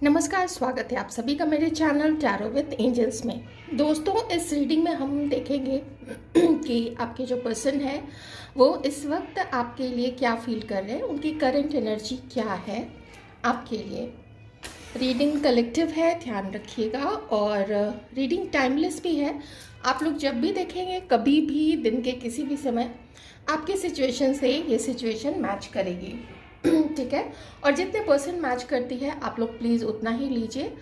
नमस्कार, स्वागत है आप सभी का मेरे चैनल टैरो विद एंजल्स में। दोस्तों, इस रीडिंग में हम देखेंगे कि आपके जो पर्सन है वो इस वक्त आपके लिए क्या फील कर रहे हैं, उनकी करंट एनर्जी क्या है आपके लिए। रीडिंग कलेक्टिव है, ध्यान रखिएगा, और रीडिंग टाइमलेस भी है। आप लोग जब भी देखेंगे, कभी भी दिन के किसी भी समय आपकी सिचुएशन से ये सिचुएशन मैच करेगी। ठीक है। और जितने पर्सन मैच करती है आप लोग प्लीज़ उतना ही लीजिए।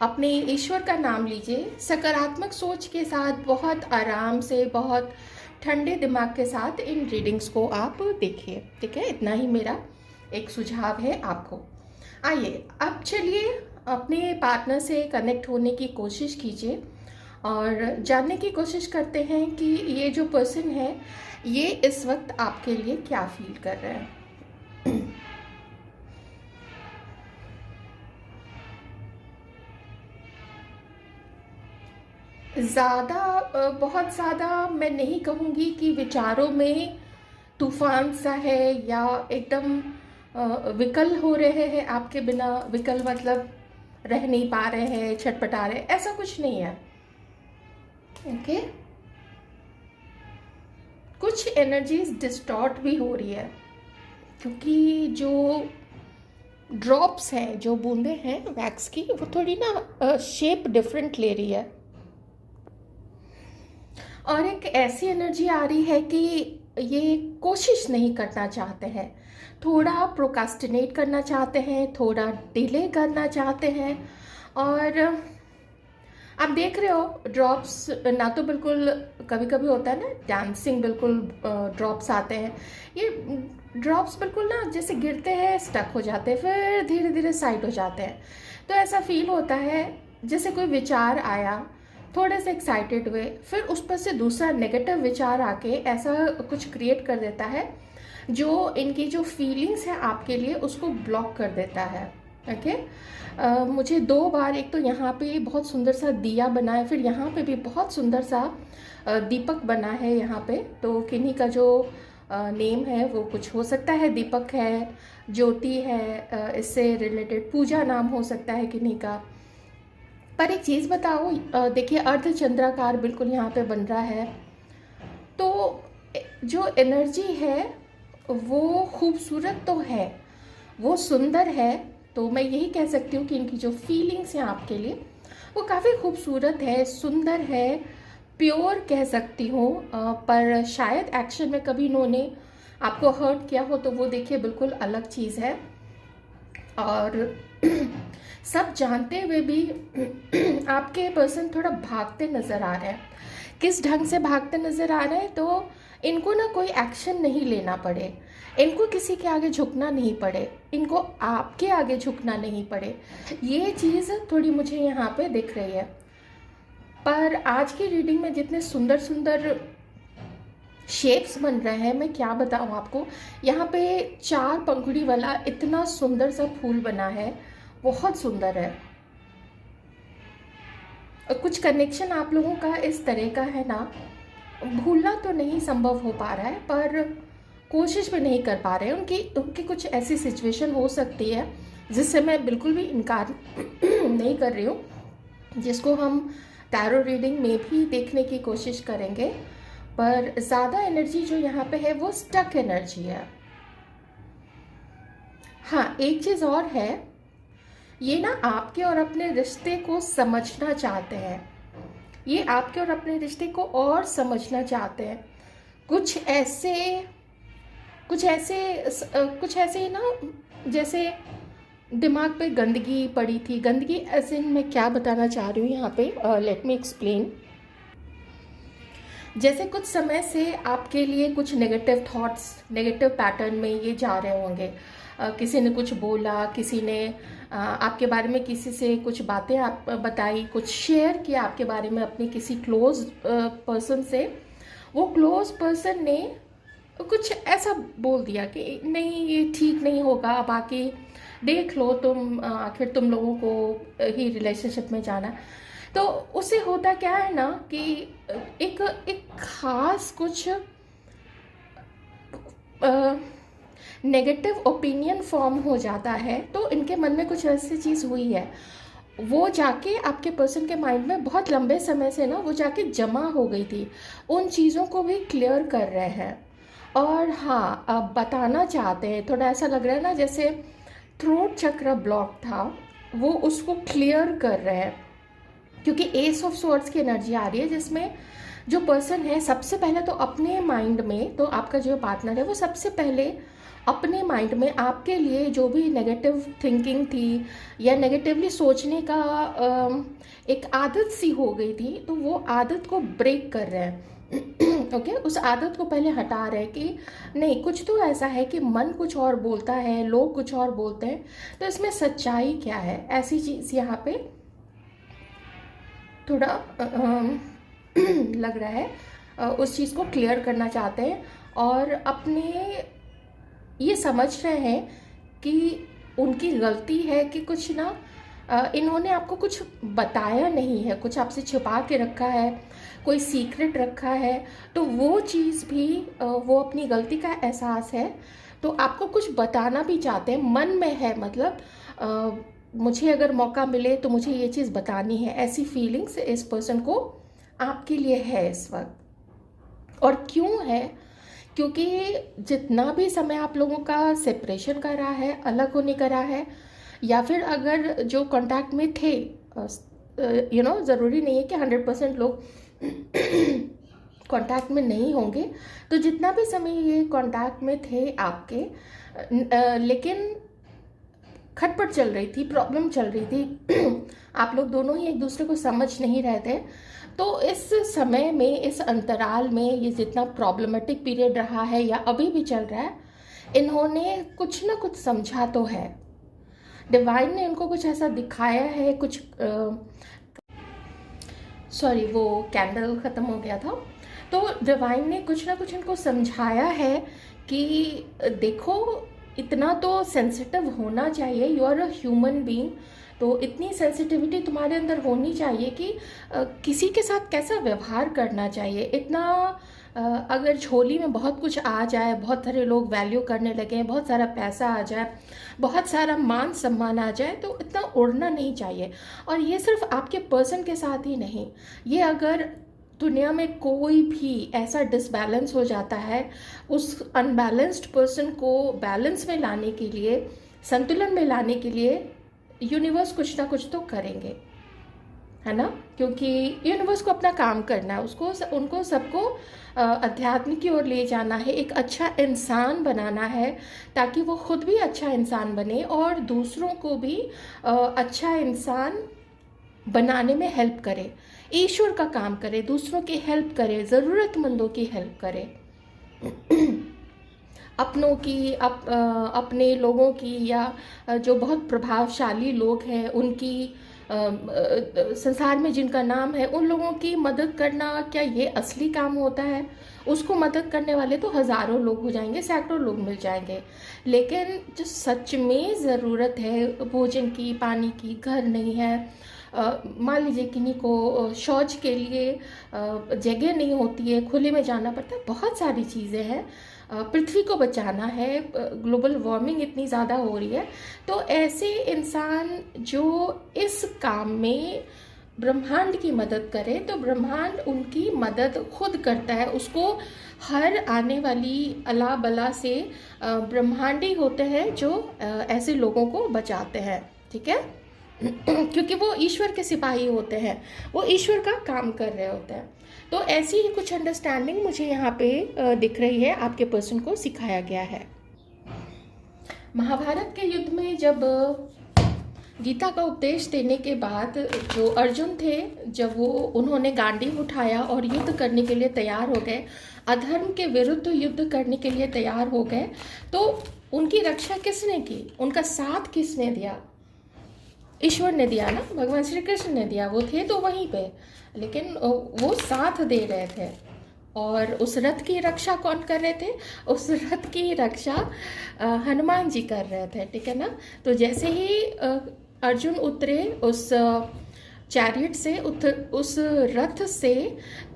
अपने ईश्वर का नाम लीजिए, सकारात्मक सोच के साथ, बहुत आराम से, बहुत ठंडे दिमाग के साथ इन रीडिंग्स को आप देखिए। ठीक है, इतना ही मेरा एक सुझाव है आपको। आइए अब चलिए अपने पार्टनर से कनेक्ट होने की कोशिश कीजिए और जानने की कोशिश करते हैं कि ये जो पर्सन है ये इस वक्त आपके लिए क्या फील कर रहे हैं। बहुत ज़्यादा मैं नहीं कहूँगी कि विचारों में तूफान सा है या एकदम विकल हो रहे हैं आपके बिना। विकल मतलब रह नहीं पा रहे हैं, छटपटा रहे, ऐसा कुछ नहीं है। ओके, कुछ एनर्जीज डिस्टॉर्ट भी हो रही है क्योंकि जो ड्रॉप्स हैं, जो बूंदें हैं वैक्स की, वो थोड़ी ना शेप डिफरेंट ले रही है। और एक ऐसी एनर्जी आ रही है कि ये कोशिश नहीं करना चाहते हैं, थोड़ा प्रोकास्टिनेट करना चाहते हैं, थोड़ा डिले करना चाहते हैं। और आप देख रहे हो ड्रॉप्स ना, तो बिल्कुल कभी कभी होता है ना डांसिंग, बिल्कुल ड्रॉप्स आते हैं। ये ड्रॉप्स बिल्कुल ना जैसे गिरते हैं, स्टक हो जाते हैं, फिर धीरे धीरे साइड हो जाते हैं। तो ऐसा फील होता है जैसे कोई विचार आया, थोड़े से एक्साइटेड हुए, फिर उस पर से दूसरा नेगेटिव विचार आके ऐसा कुछ क्रिएट कर देता है जो इनकी जो फीलिंग्स है आपके लिए उसको ब्लॉक कर देता है। ओके। मुझे दो बार, एक तो यहाँ पे बहुत सुंदर सा दिया बना है, फिर यहाँ पे भी बहुत सुंदर सा दीपक बना है यहाँ पे। तो किन्हीं का जो नेम है वो कुछ हो सकता है, दीपक है, ज्योति है, इससे रिलेटेड पूजा नाम हो सकता है किन्हीं का। पर एक चीज़ बताओ, देखिए अर्धचंद्राकार बिल्कुल यहाँ पे बन रहा है। तो जो एनर्जी है वो खूबसूरत तो है, वो सुंदर है। तो मैं यही कह सकती हूँ कि इनकी जो फीलिंग्स हैं आपके लिए वो काफ़ी खूबसूरत है, सुंदर है, प्योर कह सकती हूँ। पर शायद एक्शन में कभी इन्होंने आपको हर्ट किया हो, तो वो देखिए बिल्कुल अलग चीज़ है। और सब जानते हुए भी आपके पर्सन थोड़ा भागते नज़र आ रहे हैं। किस ढंग से भागते नज़र आ रहे हैं, तो इनको ना कोई एक्शन नहीं लेना पड़े, इनको किसी के आगे झुकना नहीं पड़े, इनको आपके आगे झुकना नहीं पड़े। ये चीज़ थोड़ी मुझे यहाँ पे दिख रही है। पर आज की रीडिंग में जितने सुंदर सुंदर शेप्स बन रहे हैं, मैं क्या बताऊँ आपको। यहाँ पे 4 पंखुड़ी वाला इतना सुंदर सा फूल बना है, बहुत सुंदर है। और कुछ कनेक्शन आप लोगों का इस तरह का है ना, भूलना तो नहीं संभव हो पा रहा है, पर कोशिश भी नहीं कर पा रहे हैं। उनकी कुछ ऐसी सिचुएशन हो सकती है जिससे मैं बिल्कुल भी इनकार नहीं कर रही हूँ, जिसको हम टैरो रीडिंग में भी देखने की कोशिश करेंगे। पर ज़्यादा एनर्जी जो यहाँ पे है वो स्टक एनर्जी है। हाँ, एक चीज़ और है, ये ना आपके और अपने रिश्ते को समझना चाहते हैं। ये आपके और अपने रिश्ते को और समझना चाहते हैं। कुछ ऐसे कुछ ऐसे ना, जैसे दिमाग पे गंदगी पड़ी थी। गंदगी ऐसे मैं क्या बताना चाह रही हूँ यहाँ पे, लेट मी एक्सप्लेन। जैसे कुछ समय से आपके लिए कुछ नेगेटिव थॉट्स, नेगेटिव पैटर्न में ये जा रहे होंगे। किसी ने कुछ बोला, किसी ने आपके बारे में किसी से कुछ बातें आप बताई, कुछ शेयर किया आपके बारे में अपनी किसी क्लोज पर्सन से। वो क्लोज पर्सन ने कुछ ऐसा बोल दिया कि नहीं, ये ठीक नहीं होगा, बाकी देख लो तुम, आखिर तुम लोगों को ही रिलेशनशिप में जाना है। तो उससे होता क्या है ना कि एक एक खास कुछ नेगेटिव ओपिनियन फॉर्म हो जाता है, तो इनके मन में कुछ ऐसी चीज़ हुई है, वो जाके आपके पर्सन के माइंड में बहुत लंबे समय से ना वो जाके जमा हो गई थी, उन चीज़ों को भी क्लियर कर रहे हैं। और हाँ, अब बताना चाहते हैं, थोड़ा ऐसा लग रहा है ना जैसे थ्रोट चक्र ब्लॉक था, वो उसको क्लियर कर रहे हैं, क्योंकि एस ऑफ स्वॉर्ड्स की एनर्जी आ रही है, जिसमें जो पर्सन है सबसे पहले तो अपने माइंड में, तो आपका जो पार्टनर है वो सबसे पहले अपने माइंड में आपके लिए जो भी नेगेटिव थिंकिंग थी या नेगेटिवली सोचने का एक आदत सी हो गई थी, तो वो आदत को ब्रेक कर रहे हैं। ओके उस आदत को पहले हटा रहे हैं कि नहीं, कुछ तो ऐसा है कि मन कुछ और बोलता है, लोग कुछ और बोलते हैं, तो इसमें सच्चाई क्या है, ऐसी चीज़ यहाँ पे थोड़ा लग रहा है। उस चीज़ को क्लियर करना चाहते हैं और अपने ये समझ रहे हैं कि उनकी गलती है कि कुछ ना इन्होंने आपको कुछ बताया नहीं है, कुछ आपसे छुपा के रखा है, कोई सीक्रेट रखा है, तो वो चीज़ भी वो अपनी गलती का एहसास है, तो आपको कुछ बताना भी चाहते हैं, मन में है, मतलब मुझे अगर मौका मिले तो मुझे ये चीज़ बतानी है, ऐसी फीलिंग्स इस पर्सन को आपके लिए है इस वक्त। और क्यों है, क्योंकि जितना भी समय आप लोगों का सेपरेशन का रहा है, अलग होने का रहा है, या फिर अगर जो कांटेक्ट में थे, ज़रूरी नहीं है कि 100% लोग कांटेक्ट में नहीं होंगे, तो जितना भी समय ये कांटेक्ट में थे आपके, लेकिन खटपट चल रही थी, प्रॉब्लम चल रही थी, आप लोग दोनों ही एक दूसरे को समझ नहीं रहे थे, तो इस समय में, इस अंतराल में, ये जितना प्रॉब्लमेटिक पीरियड रहा है या अभी भी चल रहा है, इन्होंने कुछ ना कुछ समझा तो है, डिवाइन ने इनको कुछ ऐसा दिखाया है, कुछ सॉरी वो कैंडल ख़त्म हो गया था, तो डिवाइन ने कुछ ना कुछ इनको समझाया है कि देखो, इतना तो सेंसिटिव होना चाहिए, you are a human being, तो इतनी सेंसिटिविटी तुम्हारे अंदर होनी चाहिए कि किसी के साथ कैसा व्यवहार करना चाहिए। इतना अगर झोली में बहुत कुछ आ जाए, बहुत सारे लोग वैल्यू करने लगे, बहुत सारा पैसा आ जाए, बहुत सारा मान सम्मान आ जाए, तो इतना उड़ना नहीं चाहिए। और ये सिर्फ आपके पर्सन के साथ ही नहीं, ये अगर दुनिया में कोई भी ऐसा डिसबैलेंस हो जाता है, उस अनबैलेंस्ड पर्सन को बैलेंस में लाने के लिए, संतुलन में लाने के लिए यूनिवर्स कुछ ना कुछ तो करेंगे, है ना, क्योंकि यूनिवर्स को अपना काम करना है, उसको उनको सबको अध्यात्म की ओर ले जाना है, एक अच्छा इंसान बनाना है, ताकि वो खुद भी अच्छा इंसान बने और दूसरों को भी अच्छा इंसान बनाने में हेल्प करे, ईश्वर का काम करे, दूसरों की हेल्प करे, ज़रूरतमंदों की हेल्प करे, अपनों की, अपने लोगों की, या जो बहुत प्रभावशाली लोग हैं उनकी, संसार में जिनका नाम है, उन लोगों की मदद करना, क्या ये असली काम होता है? उसको मदद करने वाले तो हज़ारों लोग हो जाएंगे, सैकड़ों लोग मिल जाएंगे, लेकिन जो सच में ज़रूरत है भोजन की, पानी की, घर नहीं है, मान लीजिए किन्हीं को शौच के लिए जगह नहीं होती है, खुले में जाना पड़ता है, बहुत सारी चीज़ें हैं, पृथ्वी को बचाना है, ग्लोबल वार्मिंग इतनी ज़्यादा हो रही है, तो ऐसे इंसान जो इस काम में ब्रह्मांड की मदद करे, तो ब्रह्मांड उनकी मदद खुद करता है, उसको हर आने वाली अला बला से ब्रह्मांडी होते हैं जो ऐसे लोगों को बचाते हैं, ठीक है। क्योंकि वो ईश्वर के सिपाही होते हैं, वो ईश्वर का काम कर रहे होते हैं, तो ऐसी ही कुछ अंडरस्टैंडिंग मुझे यहाँ पे दिख रही है, आपके पर्सन को सिखाया गया है। महाभारत के युद्ध में जब गीता का उपदेश देने के बाद जो अर्जुन थे, जब उन्होंने गांडीव उठाया और युद्ध करने के लिए तैयार हो गए, अधर्म के विरुद्ध युद्ध करने के लिए तैयार हो गए, तो उनकी रक्षा किसने की, उनका साथ किसने दिया? ईश्वर ने दिया ना, भगवान श्री कृष्ण ने दिया, वो थे तो वहीं पे, लेकिन वो साथ दे रहे थे। और उस रथ की रक्षा कौन कर रहे थे? उस रथ की रक्षा हनुमान जी कर रहे थे, ठीक है ना। तो जैसे ही अर्जुन उतरे उस चैरियट से उस रथ से।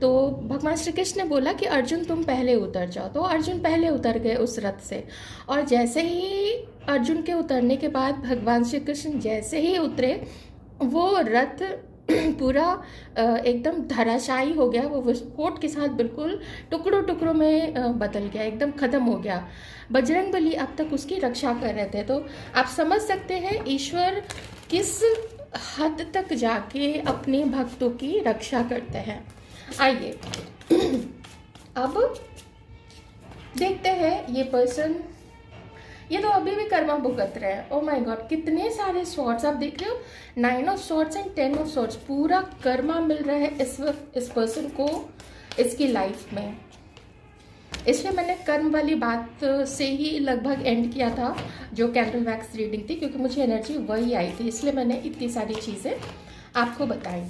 तो भगवान श्री कृष्ण ने बोला कि अर्जुन तुम पहले उतर जाओ, तो अर्जुन पहले उतर गए उस रथ से। और जैसे ही अर्जुन के उतरने के बाद भगवान श्री कृष्ण जैसे ही उतरे, वो रथ पूरा एकदम धराशायी हो गया, वो विस्फोट के साथ बिल्कुल टुकड़ों टुकड़ों में बदल गया, एकदम ख़त्म हो गया। बजरंगबली अब तक उसकी रक्षा कर रहे थे। तो आप समझ सकते हैं ईश्वर किस हद तक जाके अपने भक्तों की रक्षा करते हैं। आइए अब देखते हैं ये पर्सन, ये तो अभी भी कर्मा भुगत रहे हैं। ओ माय गॉड, कितने सारे स्वॉर्ड्स आप देख रहे हो, 9 of swords and 10 of swords. पूरा कर्मा मिल रहा है इस वक्त इस पर्सन को इसकी लाइफ में। इसलिए मैंने कर्म वाली बात से ही लगभग एंड किया था जो कैंडल वैक्स रीडिंग थी, क्योंकि मुझे एनर्जी वही आई थी, इसलिए मैंने इतनी सारी चीज़ें आपको बताई।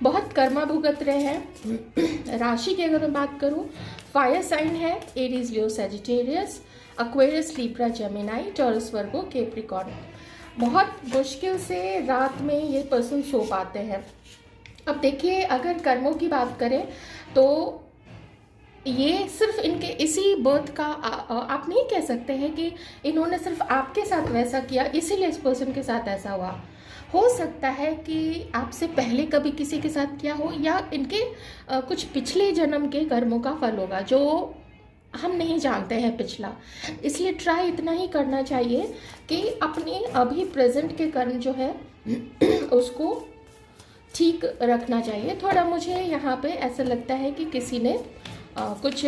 बहुत कर्मा भुगत रहे हैं। राशि की अगर मैं बात करूं, फायर साइन है Aries, Leo, Sagittarius, Aquarius, Libra, Gemini, Taurus, Virgo, Capricorn. बहुत मुश्किल से रात में ये पर्सन सो पाते हैं। अब देखिए, अगर कर्मों की बात करें तो ये सिर्फ इनके इसी बर्थ का आप नहीं कह सकते हैं कि इन्होंने सिर्फ आपके साथ वैसा किया इसीलिए इस पर्सन के साथ ऐसा हुआ। हो सकता है कि आपसे पहले कभी किसी के साथ किया हो, या इनके कुछ पिछले जन्म के कर्मों का फल होगा जो हम नहीं जानते हैं पिछला। इसलिए ट्राई इतना ही करना चाहिए कि अपने अभी प्रेजेंट के कर्म जो है उसको ठीक रखना चाहिए। थोड़ा मुझे यहाँ पे ऐसा लगता है कि किसी ने कुछ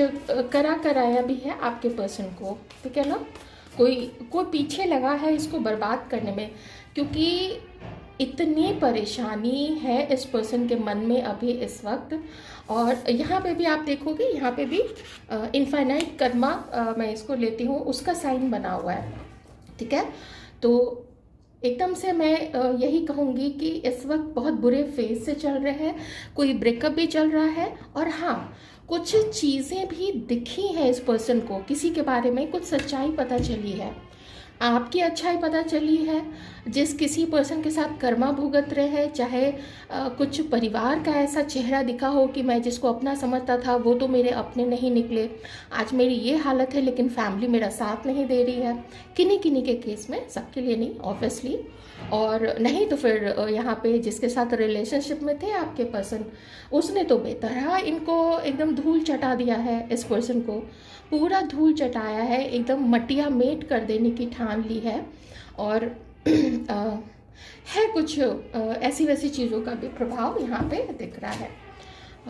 कराया भी है आपके पर्सन को, ठीक है ना। कोई पीछे लगा है इसको बर्बाद करने में, क्योंकि इतनी परेशानी है इस पर्सन के मन में अभी इस वक्त। और यहाँ पे भी आप देखोगे, यहाँ पे भी इनफाइनाइट कर्मा मैं इसको लेती हूँ, उसका साइन बना हुआ है, ठीक है। तो एकदम से मैं यही कहूँगी कि इस वक्त बहुत बुरे फेज से चल रहे हैं, कोई ब्रेकअप भी चल रहा है। और हाँ, कुछ चीज़ें भी दिखी हैं इस पर्सन को, किसी के बारे में कुछ सच्चाई पता चली है, आपकी अच्छाई पता चली है। जिस किसी पर्सन के साथ कर्मा भुगत रहे हैं, चाहे कुछ परिवार का ऐसा चेहरा दिखा हो कि मैं जिसको अपना समझता था वो तो मेरे अपने नहीं निकले, आज मेरी ये हालत है, लेकिन फैमिली मेरा साथ नहीं दे रही है। किन्हीं किन्हीं के केस में, सबके लिए नहीं ऑब्वियसली। और नहीं तो फिर यहाँ पे जिसके साथ रिलेशनशिप में थे आपके पर्सन, उसने तो बेतरह इनको एकदम धूल चटा दिया है। इस पर्सन को पूरा धूल चटाया है, एकदम मटिया मेट कर देने की ठान ली है। और है कुछ ऐसी वैसी चीज़ों का भी प्रभाव यहाँ पे दिख रहा है।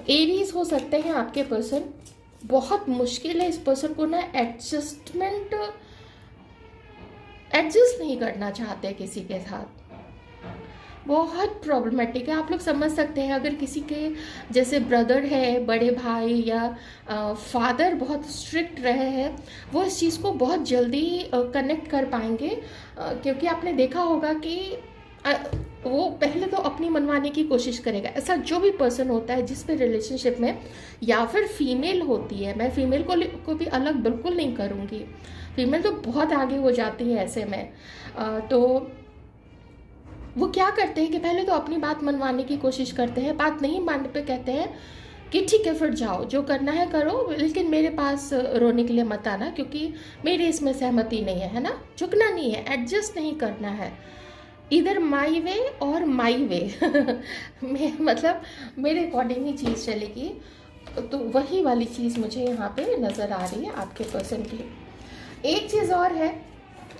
एरीज हो सकते हैं आपके पर्सन। बहुत मुश्किल है इस पर्सन को ना एडजस्ट नहीं करना चाहते किसी के साथ, बहुत प्रॉब्लमेटिक है। आप लोग समझ सकते हैं, अगर किसी के जैसे ब्रदर है, बड़े भाई या फादर बहुत स्ट्रिक्ट रहे हैं, वो इस चीज़ को बहुत जल्दी कनेक्ट कर पाएंगे। क्योंकि आपने देखा होगा कि वो पहले तो अपनी मनवाने की कोशिश करेगा। ऐसा जो भी पर्सन होता है जिस पे रिलेशनशिप में, या फिर फीमेल होती है, मैं फीमेल को भी अलग बिल्कुल नहीं करूँगी, फीमेल तो बहुत आगे हो जाती है ऐसे में। तो वो क्या करते हैं कि पहले तो अपनी बात मनवाने की कोशिश करते हैं, बात नहीं मानने पे कहते हैं कि ठीक है फिर जाओ, जो करना है करो, लेकिन मेरे पास रोने के लिए मत आना, क्योंकि मेरी इसमें सहमति नहीं है, है ना। झुकना नहीं है, एडजस्ट नहीं करना है, इधर माई वे और माई वे मतलब मेरे अकॉर्डिंग ही चीज़ चलेगी। तो वही वाली चीज़ मुझे यहाँ पे नज़र आ रही है आपके पर्सन की। एक चीज़ और है,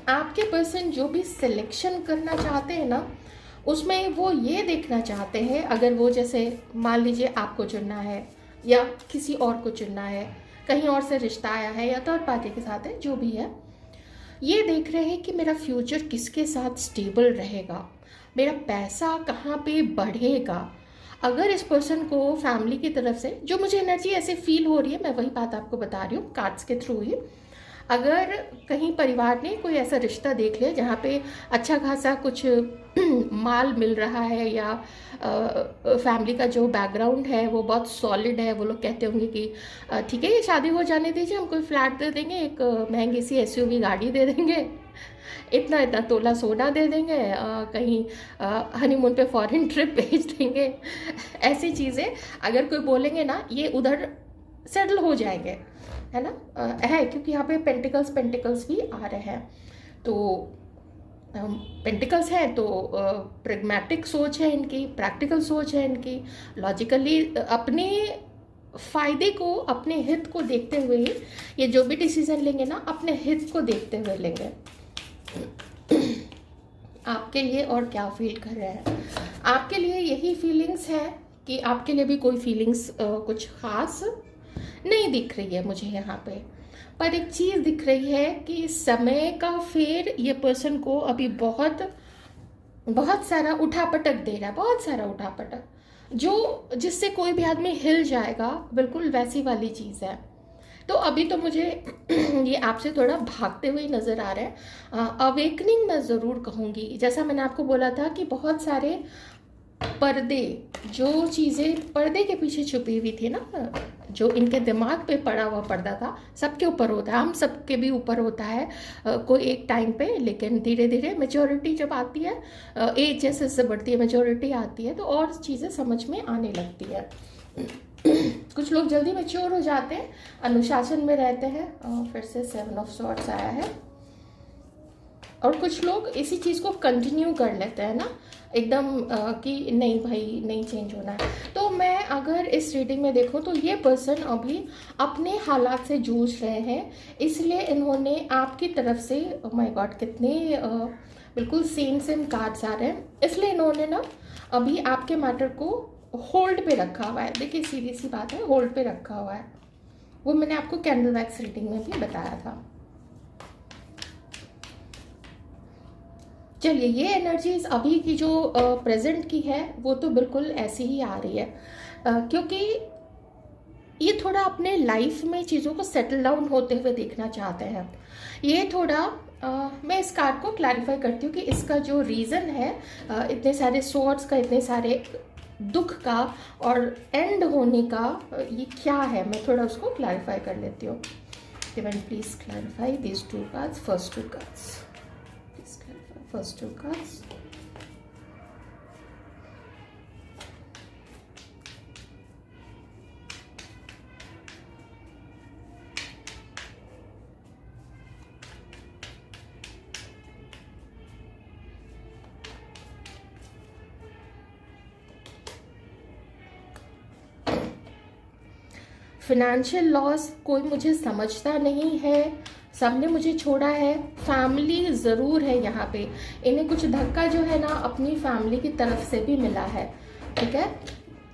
आपके पर्सन जो भी सिलेक्शन करना चाहते हैं ना, उसमें वो ये देखना चाहते हैं, अगर वो जैसे मान लीजिए आपको चुनना है या किसी और को चुनना है, कहीं और से रिश्ता आया है या थर्ड पार्टी के साथ है, जो भी है, ये देख रहे हैं कि मेरा फ्यूचर किसके साथ स्टेबल रहेगा, मेरा पैसा कहाँ पे बढ़ेगा। अगर इस पर्सन को फैमिली की तरफ से, जो मुझे एनर्जी ऐसे फील हो रही है, मैं वही बात आपको बता रही हूँ कार्ड्स के थ्रू ही, अगर कहीं परिवार ने कोई ऐसा रिश्ता देख लिया जहाँ पे अच्छा खासा कुछ माल मिल रहा है, या फैमिली का जो बैकग्राउंड है वो बहुत सॉलिड है, वो लोग कहते होंगे कि ठीक है ये शादी हो जाने दीजिए, हम कोई फ्लैट दे देंगे, एक महंगी सी एसयूवी गाड़ी दे देंगे, इतना इतना तोला सोना दे देंगे, कहीं हनीमून पे फॉरेन ट्रिप भेज देंगे। ऐसी चीज़ें अगर कोई बोलेंगे ना, ये उधर सेटल हो जाएंगे, है ना। है, क्योंकि यहाँ पे पेंटिकल्स पेंटिकल्स भी आ रहे हैं। तो पेंटिकल्स हैं तो प्रेगमेटिक सोच है इनकी, प्रैक्टिकल सोच है इनकी, लॉजिकली अपने फ़ायदे को, अपने हित को देखते हुए ही ये जो भी डिसीज़न लेंगे ना, अपने हित को देखते हुए लेंगे। आपके लिए और क्या फील कर रहे हैं, आपके लिए यही फीलिंग्स है कि आपके लिए भी कोई फीलिंग्स कुछ खास नहीं दिख रही है मुझे यहाँ पे। पर एक चीज़ दिख रही है कि समय का फेर ये पर्सन को अभी बहुत बहुत सारा उठापटक दे रहा है, बहुत सारा उठापटक, जो जिससे कोई भी आदमी हिल जाएगा, बिल्कुल वैसी वाली चीज़ है। तो अभी तो मुझे ये आपसे थोड़ा भागते हुए नज़र आ रहा है। अवेकनिंग मैं ज़रूर कहूँगी, जैसा मैंने आपको बोला था कि बहुत सारे पर्दे, जो चीज़ें पर्दे के पीछे छुपी हुई थी ना, जो इनके दिमाग पे पड़ा हुआ पर्दा था, सबके ऊपर होता है, हम सबके भी ऊपर होता है कोई एक टाइम पे, लेकिन धीरे धीरे मेच्योरिटी जब आती है, एज जैसे जैसे बढ़ती है, मेच्योरिटी आती है, तो और चीज़ें समझ में आने लगती है। कुछ लोग जल्दी मैच्योर हो जाते हैं, अनुशासन में रहते हैं। फिर से 7 ऑफ सॉर्ड्स आया है। और कुछ लोग इसी चीज़ को कंटिन्यू कर लेते हैं ना, एकदम कि नहीं भाई, नहीं चेंज होना है। तो मैं अगर इस रीडिंग में देखूं तो ये पर्सन अभी अपने हालात से जूझ रहे हैं, इसलिए इन्होंने आपकी तरफ से, ओह माय गॉड, कितने बिल्कुल सेम कार्ड्स आ रहे हैं, इसलिए इन्होंने ना अभी आपके मैटर को होल्ड पे रखा हुआ है। देखिए सीधी सी बात है, होल्ड पे रखा हुआ है। वो मैंने आपको कैंडल वैक्स रीडिंग में भी बताया था। चलिए, ये एनर्जीज अभी की जो प्रेजेंट की है वो तो बिल्कुल ऐसी ही आ रही है, क्योंकि ये थोड़ा अपने लाइफ में चीज़ों को सेटल डाउन होते हुए देखना चाहते हैं। ये थोड़ा मैं इस कार्ड को क्लैरिफाई करती हूँ कि इसका जो रीज़न है, इतने सारे सोर्ट्स का, इतने सारे दुख का और एंड होने का, ये क्या है, मैं थोड़ा उसको क्लैरिफाई कर लेती हूँ। Divine please clarify these 2 cards, first 2 cards, please clarify first 2 cards. Financial loss, कोई मुझे समझता नहीं है, सबने मुझे छोड़ा है। फैमिली ज़रूर है यहाँ पे, इन्हें कुछ धक्का जो है ना अपनी फैमिली की तरफ से भी मिला है, ठीक है।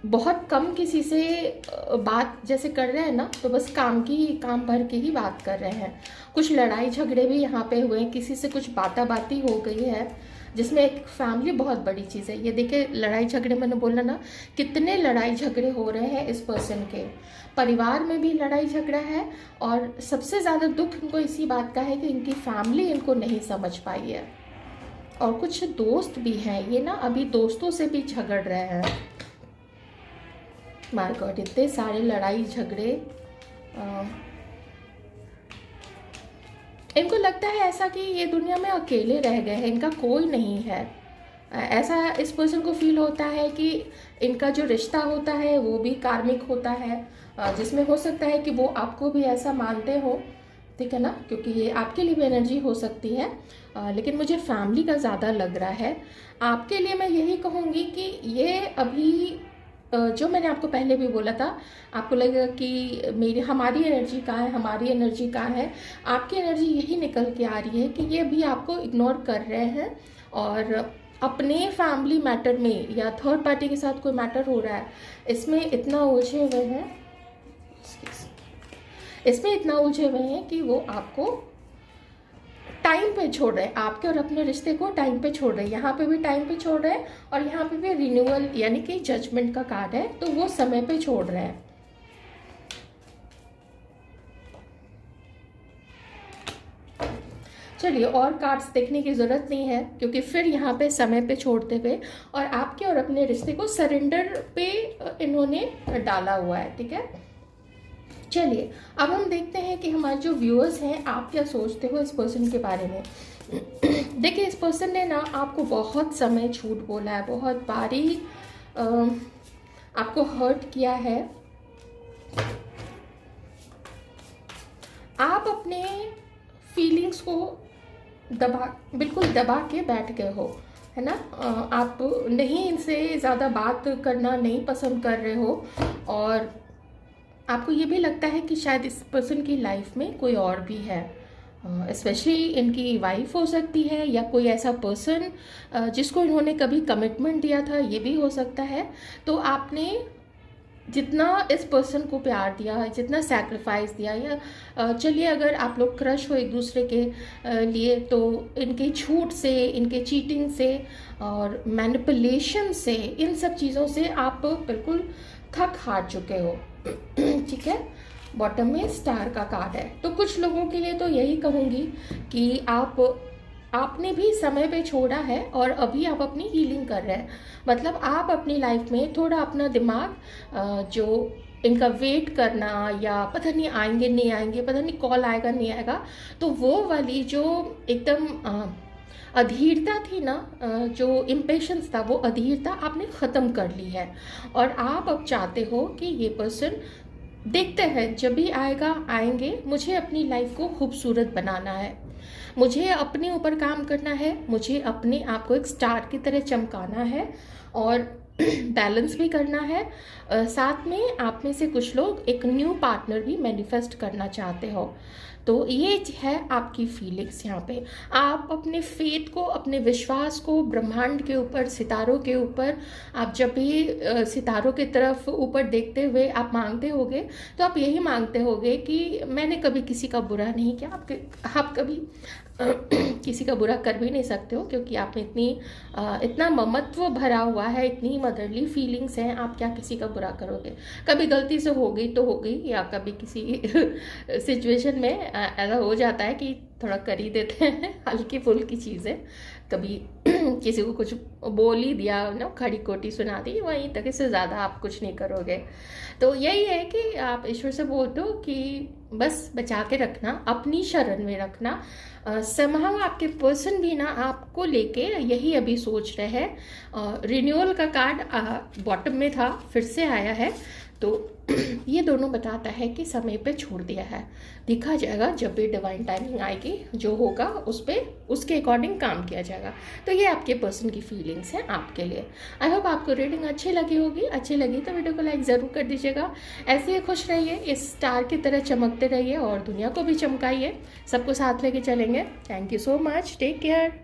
बहुत कम किसी से बात जैसे कर रहे हैं ना, तो बस काम भर के ही बात कर रहे हैं। कुछ लड़ाई झगड़े भी यहाँ पे हुए हैं, किसी से कुछ बाती हो गई है, जिसमें एक फैमिली बहुत बड़ी चीज़ है। ये देखिए, लड़ाई झगड़े, मैंने बोला ना, कितने लड़ाई झगड़े हो रहे हैं इस पर्सन के, परिवार में भी लड़ाई झगड़ा है। और सबसे ज़्यादा दुख इनको इसी बात का है कि इनकी फैमिली इनको नहीं समझ पाई है। और कुछ दोस्त भी हैं, ये ना अभी दोस्तों से भी झगड़ रहे हैं। माय गॉड, इतने सारे लड़ाई झगड़े। इनको लगता है ऐसा कि ये दुनिया में अकेले रह गए हैं, इनका कोई नहीं है। ऐसा इस पर्सन को फील होता है कि इनका जो रिश्ता होता है वो भी कार्मिक होता है, जिसमें हो सकता है कि वो आपको भी ऐसा मानते हो, ठीक है ना, क्योंकि ये आपके लिए भी एनर्जी हो सकती है। लेकिन मुझे फैमिली का ज़्यादा लग रहा है। आपके लिए मैं यही कहूँगी कि ये अभी जो मैंने आपको पहले भी बोला था, आपको लगेगा कि हमारी एनर्जी कहाँ है, हमारी एनर्जी कहाँ है। आपकी एनर्जी यही निकल के आ रही है कि ये भी आपको इग्नोर कर रहे हैं, और अपने फैमिली मैटर में या थर्ड पार्टी के साथ कोई मैटर हो रहा है, इसमें इतना उलझे हुए हैं, कि वो आपको टाइम पे छोड़ रहे हैं, आपके और अपने रिश्ते को टाइम पे छोड़ रहे हैं। यहाँ पे भी टाइम पे छोड़ रहे हैं, और यहाँ पे भी रिन्यूअल यानी कि जजमेंट का कार्ड है, तो वो समय पे छोड़ रहे हैं। चलिए, और कार्ड्स देखने की ज़रूरत नहीं है, क्योंकि फिर यहाँ पे समय पे छोड़ते हुए और आपके और अपने रिश्ते को सरेंडर पे इन्होंने डाला हुआ है, ठीक है। चलिए, अब हम देखते हैं कि हमारे जो व्यूअर्स हैं, आप क्या सोचते हो इस पर्सन के बारे में। देखिए, इस पर्सन ने ना आपको बहुत समय झूठ बोला है, बहुत बारी अ, आपको हर्ट किया है। आप अपने फीलिंग्स को बिल्कुल दबा के बैठ गए हो, है ना। आप नहीं, इनसे ज़्यादा बात करना नहीं पसंद कर रहे हो, और आपको ये भी लगता है कि शायद इस पर्सन की लाइफ में कोई और भी है, स्पेशली इनकी वाइफ हो सकती है, या कोई ऐसा पर्सन जिसको इन्होंने कभी कमिटमेंट दिया था, ये भी हो सकता है। तो आपने जितना इस पर्सन को प्यार दिया, जितना सैक्रिफाइस दिया, या चलिए अगर आप लोग क्रश हो एक दूसरे के लिए, तो इनके झूठ से, इनके चीटिंग से और मैनिपुलेशन से, इन सब चीज़ों से आप बिल्कुल थक हार चुके हो। ठीक है, बॉटम में स्टार का कार्ड है। तो कुछ लोगों के लिए तो यही कहूँगी कि आपने भी समय पे छोड़ा है और अभी आप अपनी हीलिंग कर रहे हैं। मतलब आप अपनी लाइफ में थोड़ा अपना दिमाग जो इनका वेट करना, या पता नहीं आएंगे नहीं आएंगे, पता नहीं कॉल आएगा नहीं आएगा, तो वो वाली जो एकदम अधीरता थी ना, जो इम्पेशंस था, वो अधीरता आपने ख़त्म कर ली है। और आप अब चाहते हो कि ये पर्सन, देखते हैं जब भी आएगा आएंगे, मुझे अपनी लाइफ को खूबसूरत बनाना है, मुझे अपने ऊपर काम करना है, मुझे अपने आप को एक स्टार की तरह चमकाना है, और बैलेंस भी करना है। साथ में आप में से कुछ लोग एक न्यू पार्टनर भी मैनिफेस्ट करना चाहते हो। तो ये है आपकी फीलिंग्स। यहाँ पे आप अपने फेथ को, अपने विश्वास को ब्रह्मांड के ऊपर, सितारों के ऊपर, आप जब भी सितारों की तरफ ऊपर देखते हुए आप मांगते होगे, तो आप यही मांगते होगे कि मैंने कभी किसी का बुरा नहीं किया। आप कभी किसी का बुरा कर भी नहीं सकते हो, क्योंकि आप में इतना ममत्व भरा हुआ है, इतनी मदरली फीलिंग्स हैं, आप क्या किसी का बुरा करोगे। कभी गलती से हो गई तो हो गई, या कभी किसी सिचुएशन में ऐसा हो जाता है कि थोड़ा कर ही देते हैं हल्की फुल्की चीज़ें। कभी किसी को कुछ बोल ही दिया ना, खड़ी कोटी सुना दी, वहीं तक, इससे ज़्यादा आप कुछ नहीं करोगे। तो यही है कि आप ईश्वर से बोलते हो कि बस बचा के रखना, अपनी शरण में रखना। समहाउ आपके पर्सन भी ना आपको लेके यही अभी सोच रहे हैं। रिन्यूअल का कार्ड बॉटम में था, फिर से आया है, तो ये दोनों बताता है कि समय पे छोड़ दिया है। देखा जाएगा जब भी डिवाइन टाइमिंग आएगी, जो होगा उस पर, उसके अकॉर्डिंग काम किया जाएगा। तो ये आपके पर्सन की फीलिंग्स हैं आपके लिए। आई होप आपको रीडिंग अच्छी लगी होगी। अच्छी लगी तो वीडियो को लाइक ज़रूर कर दीजिएगा। ऐसे ही खुश रहिए, इस स्टार की तरह चमकते रहिए, और दुनिया को भी चमकाइए। सबको साथ लेके चलेंगे। Thank you so much, take care.